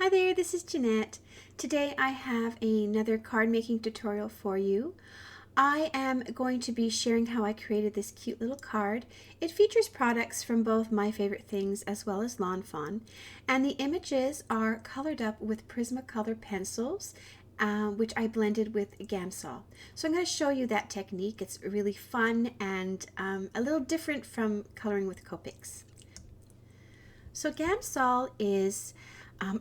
Hi there, this is Jeanette. Today I have another card making tutorial for you. I am going to be sharing how I created this cute little card. It features products from both My Favorite Things as well as Lawn Fawn, and the images are colored up with Prismacolor pencils, which I blended with Gamsol. So I'm going to show you that technique. It's really fun and a little different from coloring with Copics. So Gamsol is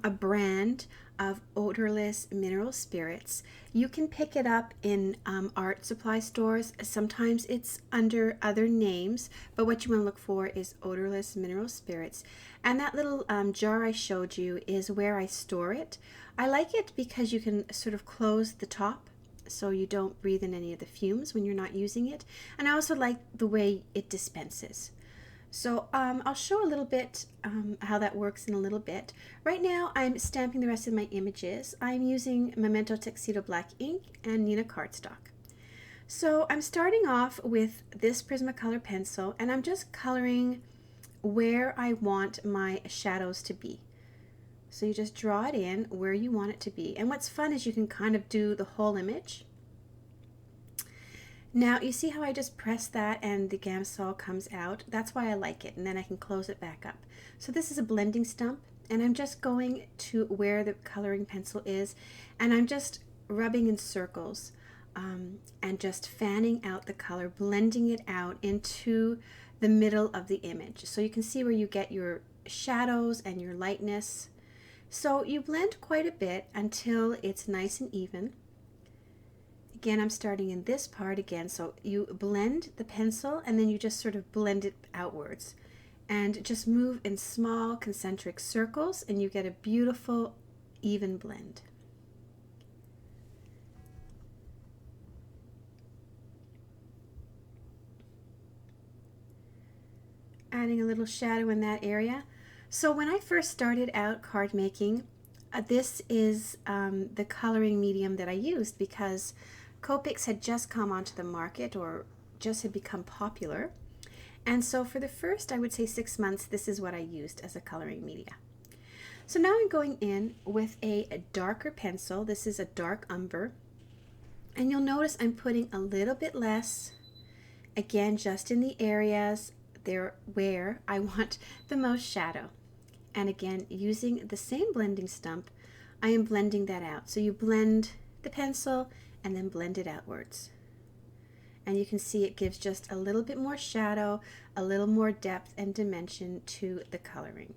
a brand of odorless mineral spirits. You can pick it up in art supply stores. Sometimes it's under other names, but what you want to look for is odorless mineral spirits. And that little jar I showed you is where I store it. I like it because you can sort of close the top so you don't breathe in any of the fumes when you're not using it. And I also like the way it dispenses. So I'll show a little bit how that works in a little bit. Right now I'm stamping the rest of my images. I'm using Memento Tuxedo Black ink and Nina cardstock. So I'm starting off with this Prismacolor pencil and I'm just coloring where I want my shadows to be. So you just draw it in where you want it to be. And what's fun is you can kind of do the whole image. Now you see how I just press that and the Gamsol comes out? That's why I like it, and then I can close it back up. So this is a blending stump and I'm just going to where the coloring pencil is and I'm just rubbing in circles and just fanning out the color, blending it out into the middle of the image. So you can see where you get your shadows and your lightness. So you blend quite a bit until it's nice and even. Again, I'm starting in this part again, so you blend the pencil and then you just sort of blend it outwards and just move in small concentric circles and you get a beautiful even blend. Adding a little shadow in that area. So when I first started out card making, this is the coloring medium that I used because Copics had just come onto the market or just had become popular. And so for the first, I would say 6 months, this is what I used as a coloring media. So now I'm going in with a darker pencil. This is a dark umber. And you'll notice I'm putting a little bit less, again, just in the areas there where I want the most shadow. And again, using the same blending stump, I am blending that out. So you blend the pencil and then blend it outwards. And you can see it gives just a little bit more shadow, a little more depth and dimension to the coloring.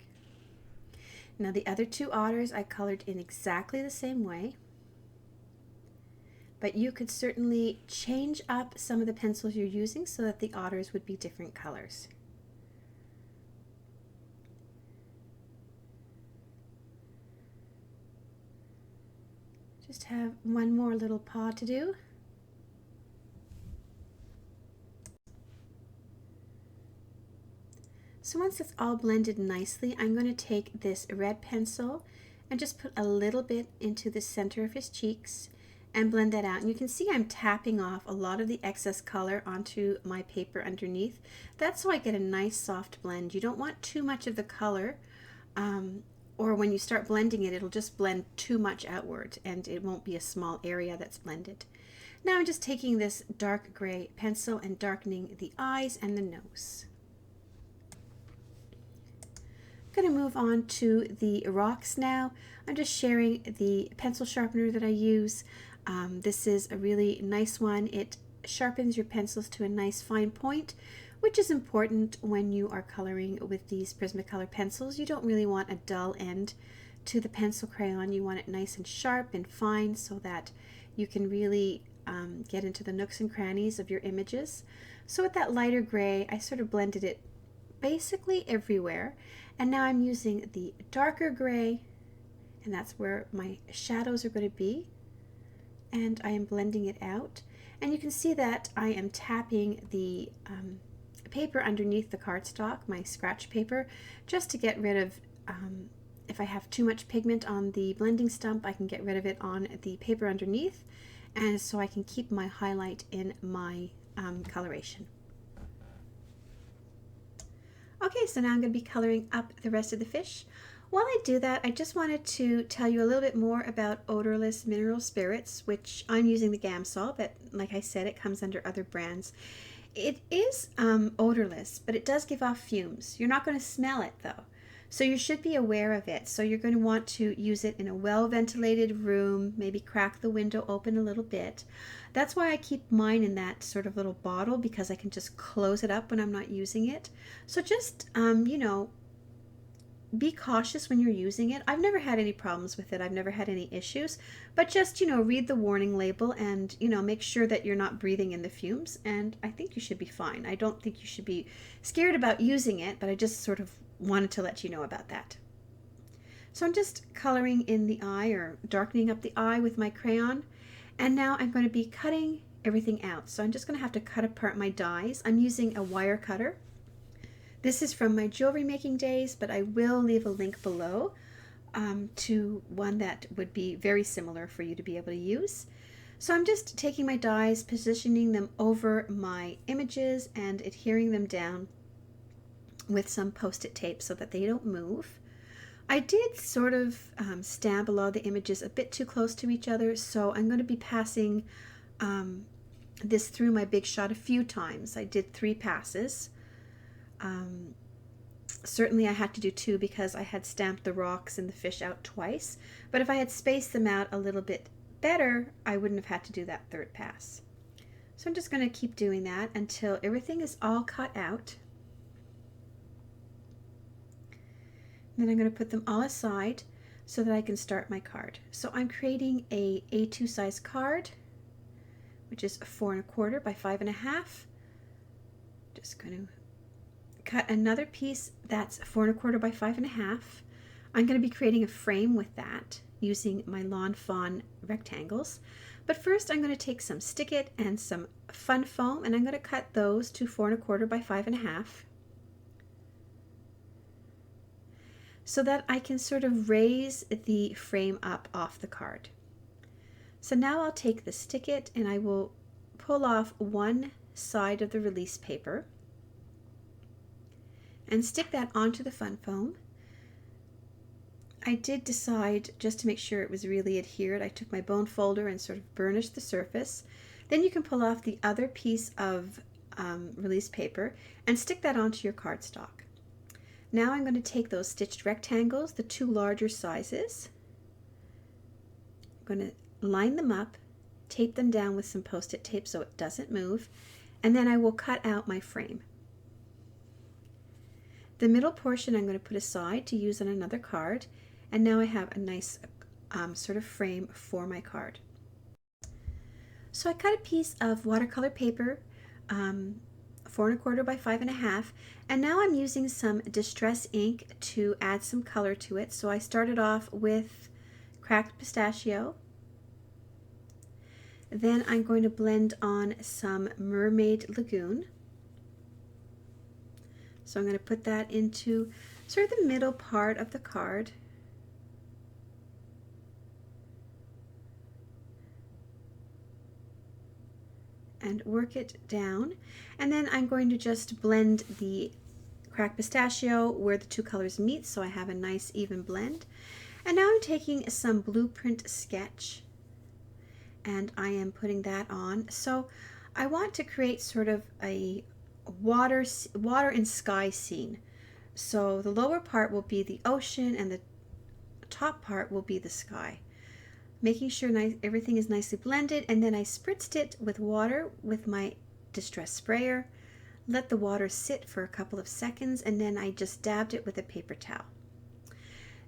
Now the other two otters I colored in exactly the same way, but you could certainly change up some of the pencils you're using so that the otters would be different colors. Just have one more little paw to do. So once it's all blended nicely, I'm going to take this red pencil and just put a little bit into the center of his cheeks and blend that out. And you can see I'm tapping off a lot of the excess color onto my paper underneath. That's so I get a nice soft blend. You don't want too much of the color, or when you start blending it, it'll just blend too much outward and it won't be a small area that's blended. Now I'm just taking this dark gray pencil and darkening the eyes and the nose. I'm going to move on to the rocks now. I'm just sharing the pencil sharpener that I use. This is a really nice one. It sharpens your pencils to a nice fine point, which is important when you are coloring with these Prismacolor pencils. You don't really want a dull end to the pencil crayon. You want it nice and sharp and fine so that you can really get into the nooks and crannies of your images. So with that lighter gray, I sort of blended it basically everywhere. And now I'm using the darker gray, and that's where my shadows are going to be. And I am blending it out. And you can see that I am tapping the paper underneath the cardstock, my scratch paper, just to get rid of, if I have too much pigment on the blending stump, I can get rid of it on the paper underneath, and so I can keep my highlight in my coloration. Okay, so now I'm going to be coloring up the rest of the fish. While I do that, I just wanted to tell you a little bit more about odorless mineral spirits, which I'm using the Gamsol, but like I said, it comes under other brands. It is odorless, but it does give off fumes. You're not going to smell it though. So you should be aware of it. So you're going to want to use it in a well-ventilated room, maybe crack the window open a little bit. That's why I keep mine in that sort of little bottle, because I can just close it up when I'm not using it. So just, you know, be cautious when you're using it. I've never had any problems with it. I've never had any issues, but just, you know, read the warning label and, you know, make sure that you're not breathing in the fumes, and I think you should be fine. I don't think you should be scared about using it, but I just sort of wanted to let you know about that. So I'm just coloring in the eye, or darkening up the eye with my crayon, and now I'm going to be cutting everything out. So I'm just going to have to cut apart my dies. I'm using a wire cutter. This is from my jewelry making days, but I will leave a link below to one that would be very similar for you to be able to use. So I'm just taking my dies, positioning them over my images and adhering them down with some post-it tape so that they don't move. I did sort of stamp a lot of the images a bit too close to each other, so I'm going to be passing this through my Big Shot a few times. I did 3 passes. Certainly I had to do 2 because I had stamped the rocks and the fish out twice, but if I had spaced them out a little bit better, I wouldn't have had to do that 3rd pass. So I'm just going to keep doing that until everything is all cut out. And then I'm going to put them all aside so that I can start my card. So I'm creating a A2 size card, which is 4 1/4 by 5 1/2. Just going to cut another piece that's 4 1/4 by 5 1/2. I'm going to be creating a frame with that using my Lawn Fawn rectangles. But first I'm going to take some Stick It and some Fun Foam, and I'm going to cut those to 4 1/4 by 5 1/2 so that I can sort of raise the frame up off the card. So now I'll take the Stick It and I will pull off one side of the release paper and stick that onto the Fun Foam. I did decide, just to make sure it was really adhered, I took my bone folder and sort of burnished the surface. Then you can pull off the other piece of release paper and stick that onto your cardstock. Now I'm going to take those stitched rectangles, the 2 larger sizes. I'm going to line them up, tape them down with some post-it tape so it doesn't move, and then I will cut out my frame. The middle portion I'm going to put aside to use on another card, and now I have a nice sort of frame for my card. So I cut a piece of watercolor paper, 4 1/4 by 5 1/2, and now I'm using some Distress ink to add some color to it. So I started off with cracked pistachio. Then I'm going to blend on some Mermaid Lagoon. So I'm going to put that into sort of the middle part of the card. And work it down, and then I'm going to just blend the cracked pistachio where the 2 colors meet so I have a nice even blend. And now I'm taking some Blueprint Sketch and I am putting that on. So I want to create sort of a water and sky scene. So the lower part will be the ocean and the top part will be the sky. Making sure everything is nicely blended, and then I spritzed it with water with my Distress sprayer, let the water sit for a couple of seconds, and then I just dabbed it with a paper towel.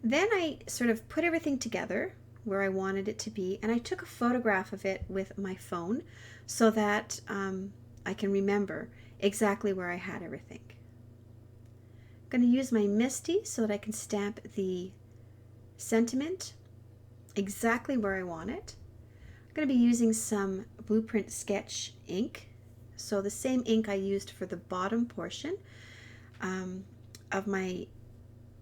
Then I sort of put everything together where I wanted it to be, and I took a photograph of it with my phone so that I can remember exactly where I had everything. I'm going to use my Misty so that I can stamp the sentiment exactly where I want it. I'm going to be using some Blueprint Sketch ink, so the same ink I used for the bottom portion of my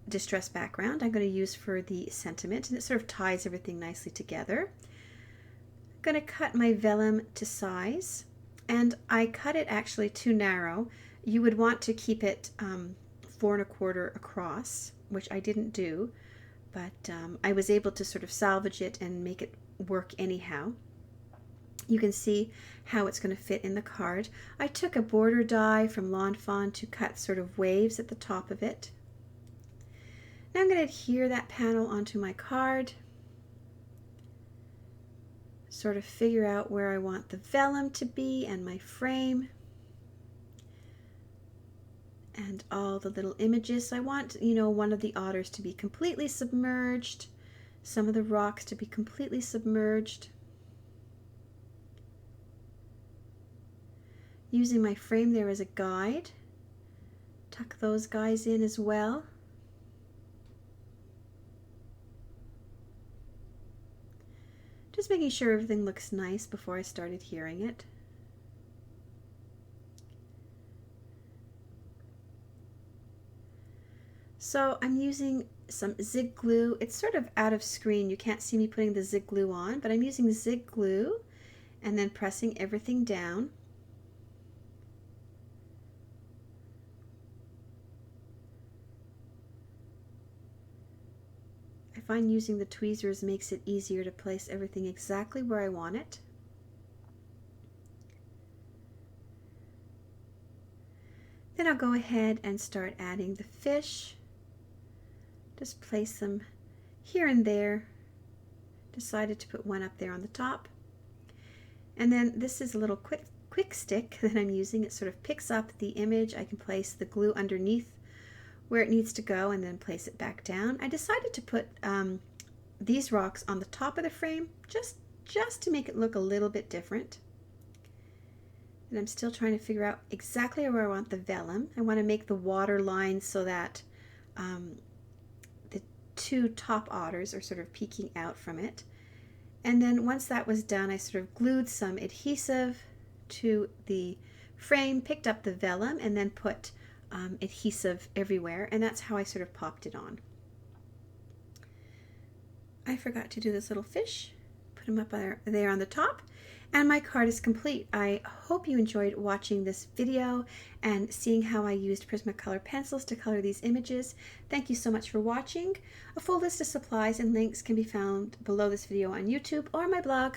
Distress background I'm going to use for the sentiment, and it sort of ties everything nicely together. I'm going to cut my vellum to size, and I cut it actually too narrow. You would want to keep it 4 1/4 across, which I didn't do. but I was able to sort of salvage it and make it work anyhow. You can see how it's going to fit in the card. I took a border die from Lawn Fawn to cut sort of waves at the top of it. Now I'm going to adhere that panel onto my card, sort of figure out where I want the vellum to be and my frame and all the little images. I want, you know, one of the otters to be completely submerged, some of the rocks to be completely submerged. Using my frame there as a guide, tuck those guys in as well. Just making sure everything looks nice before I start adhering it. So I'm using some zig glue. It's sort of out of screen. You can't see me putting the zig glue on, but I'm using zig glue and then pressing everything down. I find using the tweezers makes it easier to place everything exactly where I want it. Then I'll go ahead and start adding the fish. Just place them here and there. Decided to put one up there on the top. And then this is a little quick stick that I'm using. It sort of picks up the image. I can place the glue underneath where it needs to go and then place it back down. I decided to put these rocks on the top of the frame just to make it look a little bit different. And I'm still trying to figure out exactly where I want the vellum. I want to make the water lines so that the two top otters are sort of peeking out from it. And then once that was done, I sort of glued some adhesive to the frame, picked up the vellum, and then put adhesive everywhere, and that's how I sort of popped it on. I forgot to do this little fish, put him up there on the top, and my card is complete. I hope you enjoyed watching this video and seeing how I used Prismacolor pencils to color these images. Thank you so much for watching. A full list of supplies and links can be found below this video on YouTube or my blog.